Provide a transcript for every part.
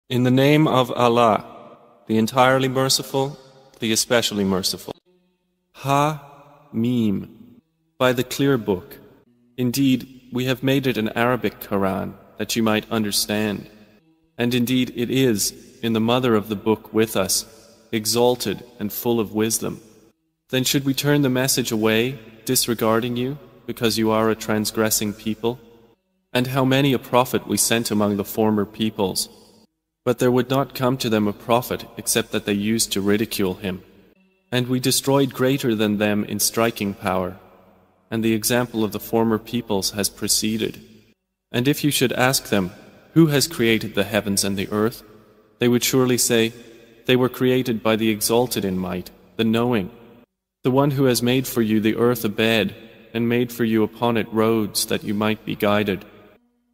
In the name of Allah, the entirely merciful, the especially merciful. Ha-Mim, by the clear book. Indeed, we have made it an Arabic Quran, that you might understand. And indeed it is, in the mother of the book with us, exalted and full of wisdom. Then should we turn the message away, disregarding you, because you are a transgressing people? And how many a prophet we sent among the former peoples. But there would not come to them a prophet except that they used to ridicule him. And we destroyed greater than them in striking power. And the example of the former peoples has preceded. And if you should ask them, who has created the heavens and the earth? They would surely say, they were created by the exalted in might, the knowing. The one who has made for you the earth a bed, and made for you upon it roads that you might be guided.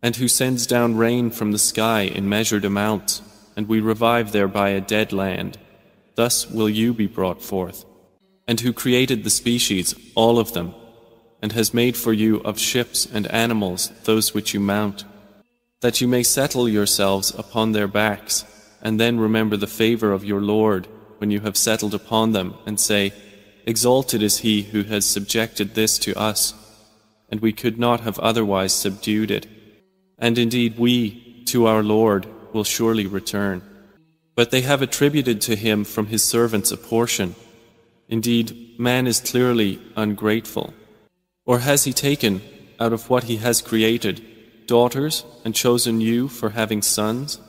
And who sends down rain from the sky in measured amounts, and we revive thereby a dead land. Thus will you be brought forth. And who created the species, all of them, and has made for you of ships and animals those which you mount, that you may settle yourselves upon their backs, and then remember the favor of your Lord when you have settled upon them, and say, Exalted is He who has subjected this to us, and we could not have otherwise subdued it. And indeed we, to our Lord, will surely return. But they have attributed to Him from His servants a portion. Indeed, man is clearly ungrateful. Or has he taken, out of what he has created, daughters, and chosen you for having sons?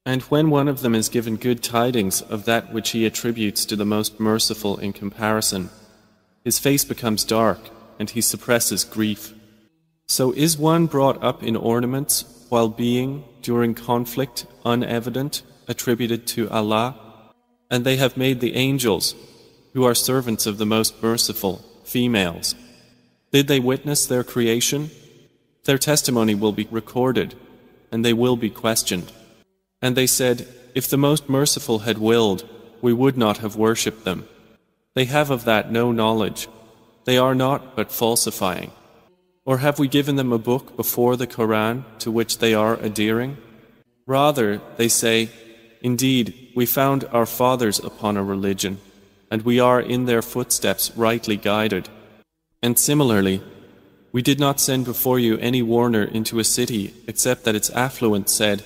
And when one of them is given good tidings of that which he attributes to the most merciful in comparison, his face becomes dark, and he suppresses grief. So is one brought up in ornaments while being, during conflict, unevident, attributed to Allah? And they have made the angels, who are servants of the most merciful, females. Did they witness their creation? Their testimony will be recorded, and they will be questioned. And they said, if the most merciful had willed, we would not have worshipped them. They have of that no knowledge. They are not but falsifying. Or have we given them a book before the Quran to which they are adhering? Rather, they say, indeed, we found our fathers upon a religion, and we are in their footsteps rightly guided. And similarly, we did not send before you any warner into a city except that its affluent said,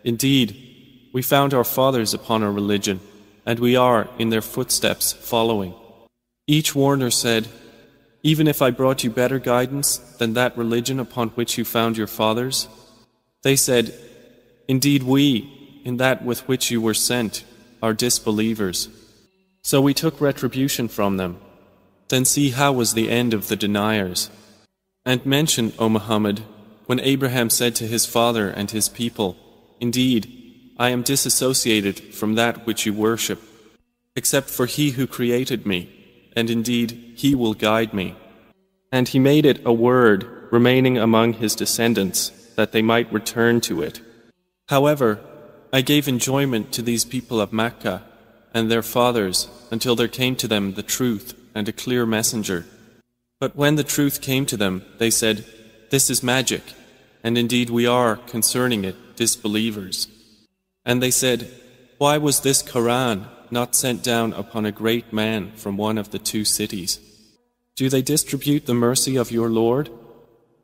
Indeed, we found our fathers upon a religion, and we are in their footsteps following. Each warner said, Even if I brought you better guidance than that religion upon which you found your fathers? They said, Indeed we, in that with which you were sent, are disbelievers. So we took retribution from them. Then see how was the end of the deniers. And mention, O Muhammad, when Abraham said to his father and his people, Indeed, I am disassociated from that which you worship, except for He who created me, and indeed He will guide me. And He made it a word remaining among His descendants, that they might return to it. However, I gave enjoyment to these people of Mecca and their fathers until there came to them the truth and a clear messenger. But when the truth came to them, they said, This is magic, and indeed we are, concerning it, disbelievers. And they said, Why was this Quran not sent down upon a great man from one of the two cities? Do they distribute the mercy of your Lord?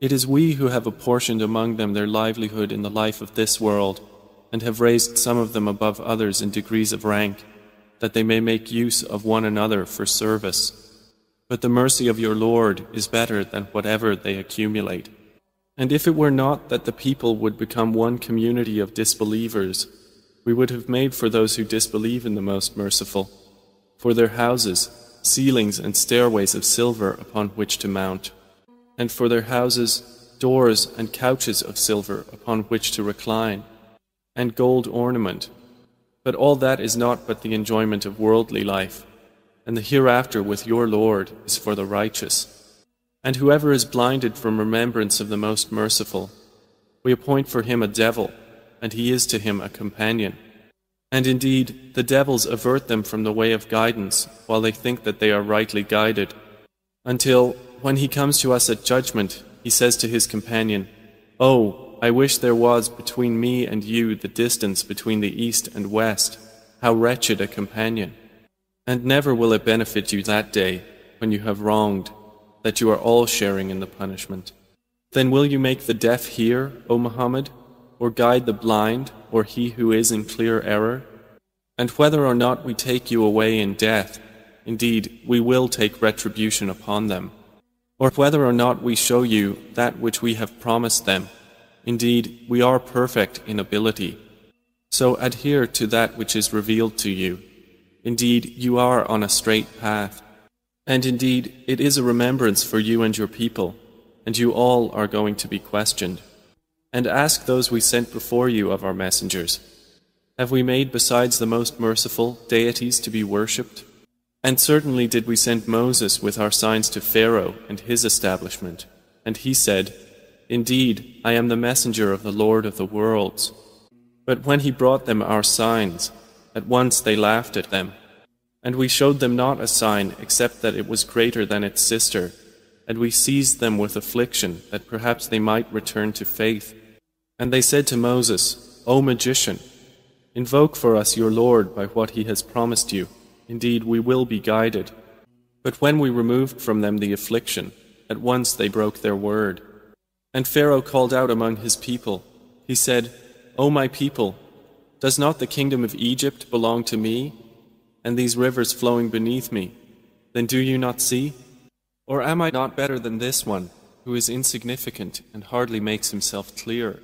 It is we who have apportioned among them their livelihood in the life of this world, and have raised some of them above others in degrees of rank, that they may make use of one another for service. But the mercy of your Lord is better than whatever they accumulate. And if it were not that the people would become one community of disbelievers, we would have made for those who disbelieve in the Most Merciful, for their houses, ceilings and stairways of silver upon which to mount, and for their houses, doors and couches of silver upon which to recline, and gold ornament. But all that is not but the enjoyment of worldly life, and the hereafter with your Lord is for the righteous. And whoever is blinded from remembrance of the Most Merciful, we appoint for him a devil, and he is to him a companion. And indeed, the devils avert them from the way of guidance, while they think that they are rightly guided, until, when he comes to us at judgment, he says to his companion, Oh, I wish there was between me and you the distance between the east and west. How wretched a companion! And never will it benefit you that day, when you have wronged, that you are all sharing in the punishment. Then will you make the deaf hear, O Muhammad, or guide the blind, or he who is in clear error? And whether or not we take you away in death, indeed, we will take retribution upon them. Or whether or not we show you that which we have promised them, indeed, we are perfect in ability. So adhere to that which is revealed to you. Indeed, you are on a straight path. And indeed, it is a remembrance for you and your people, and you all are going to be questioned. And ask those we sent before you of our messengers, have we made besides the most merciful deities to be worshipped? And certainly did we send Moses with our signs to Pharaoh and his establishment, and he said, Indeed, I am the messenger of the Lord of the worlds. But when he brought them our signs, at once they laughed at them. And we showed them not a sign except that it was greater than its sister, and we seized them with affliction that perhaps they might return to faith. And they said to Moses, O magician, invoke for us your Lord by what he has promised you. Indeed, we will be guided. But when we removed from them the affliction, at once they broke their word. And Pharaoh called out among his people. He said, O my people, does not the kingdom of Egypt belong to me, and these rivers flowing beneath me? Then do you not see? Or am I not better than this one, who is insignificant and hardly makes himself clear?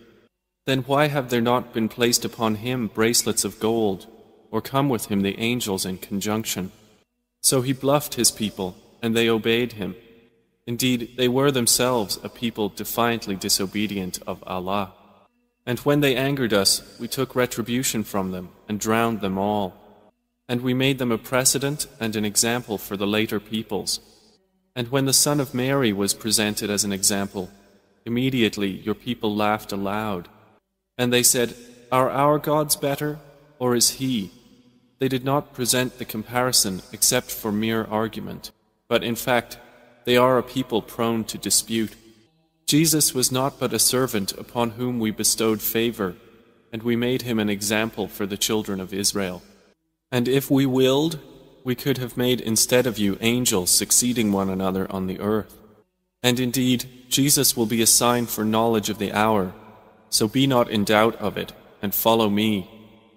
Then why have there not been placed upon him bracelets of gold, or come with him the angels in conjunction? So he bluffed his people, and they obeyed him. Indeed, they were themselves a people defiantly disobedient of Allah. And when they angered us, we took retribution from them and drowned them all. And we made them a precedent and an example for the later peoples. And when the son of Mary was presented as an example, immediately your people laughed aloud. And they said, Are our gods better, or is he? They did not present the comparison except for mere argument, but in fact, they are a people prone to dispute. Jesus was not but a servant upon whom we bestowed favor, and we made him an example for the children of Israel. And if we willed, we could have made instead of you angels succeeding one another on the earth. And indeed, Jesus will be a sign for knowledge of the hour, so be not in doubt of it, and follow me.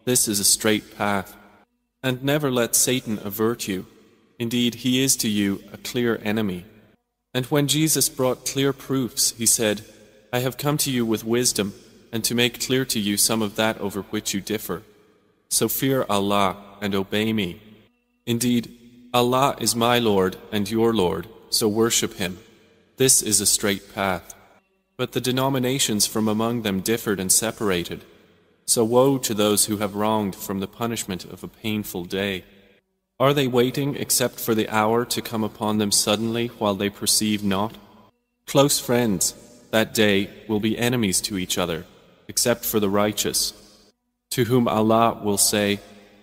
This is a straight path. And never let Satan avert you. Indeed, he is to you a clear enemy. And when Jesus brought clear proofs, he said, I have come to you with wisdom, and to make clear to you some of that over which you differ. So fear Allah and obey me. Indeed, Allah is my Lord and your Lord, so worship him. This is a straight path. But the denominations from among them differed and separated. So woe to those who have wronged from the punishment of a painful day. Are they waiting except for the hour to come upon them suddenly while they perceive not? Close friends, that day, will be enemies to each other, except for the righteous, to whom Allah will say,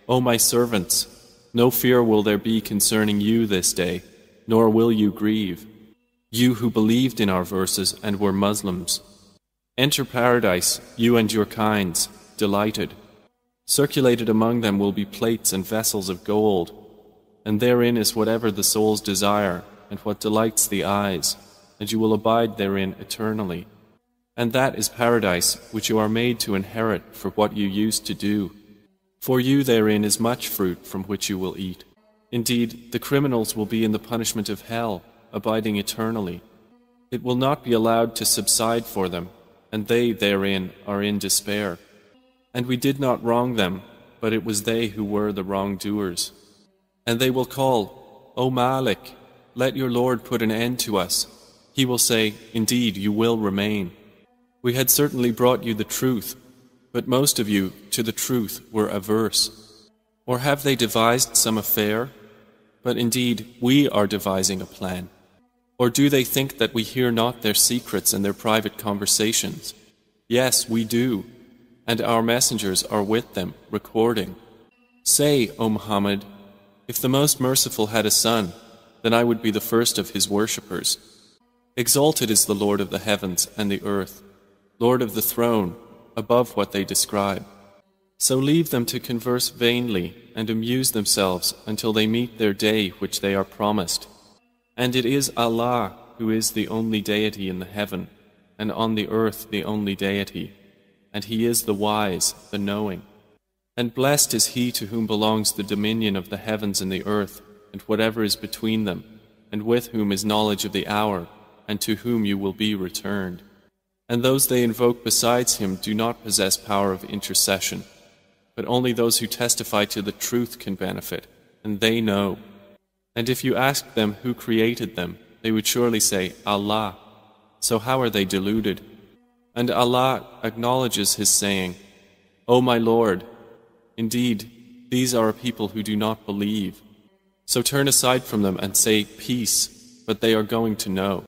O my servants, no fear will there be concerning you this day, nor will you grieve, you who believed in our verses and were Muslims. Enter paradise, you and your kinds, delighted. Circulated among them will be plates and vessels of gold, and therein is whatever the souls desire and what delights the eyes, and you will abide therein eternally. And that is paradise which you are made to inherit for what you used to do. For you therein is much fruit from which you will eat. Indeed, the criminals will be in the punishment of hell, abiding eternally. It will not be allowed to subside for them, and they therein are in despair. And we did not wrong them, but it was they who were the wrongdoers. And they will call, O Malik, let your Lord put an end to us. He will say, Indeed, you will remain. We had certainly brought you the truth, but most of you to the truth were averse. Or have they devised some affair? But indeed, we are devising a plan. Or do they think that we hear not their secrets and their private conversations? Yes, we do, and our messengers are with them, recording. Say, O Muhammad, if the Most Merciful had a son, then I would be the first of his worshippers. Exalted is the Lord of the heavens and the earth. Lord of the throne, above what they describe. So leave them to converse vainly and amuse themselves until they meet their day which they are promised. And it is Allah who is the only deity in the heaven, and on the earth the only deity, and He is the wise, the knowing. And blessed is he to whom belongs the dominion of the heavens and the earth, and whatever is between them, and with whom is knowledge of the hour, and to whom you will be returned. And those they invoke besides Him do not possess power of intercession, but only those who testify to the truth can benefit, and they know. And if you asked them who created them, they would surely say, Allah. So how are they deluded? And Allah acknowledges His saying, O my Lord, indeed, these are a people who do not believe. So turn aside from them and say, Peace, but they are going to know.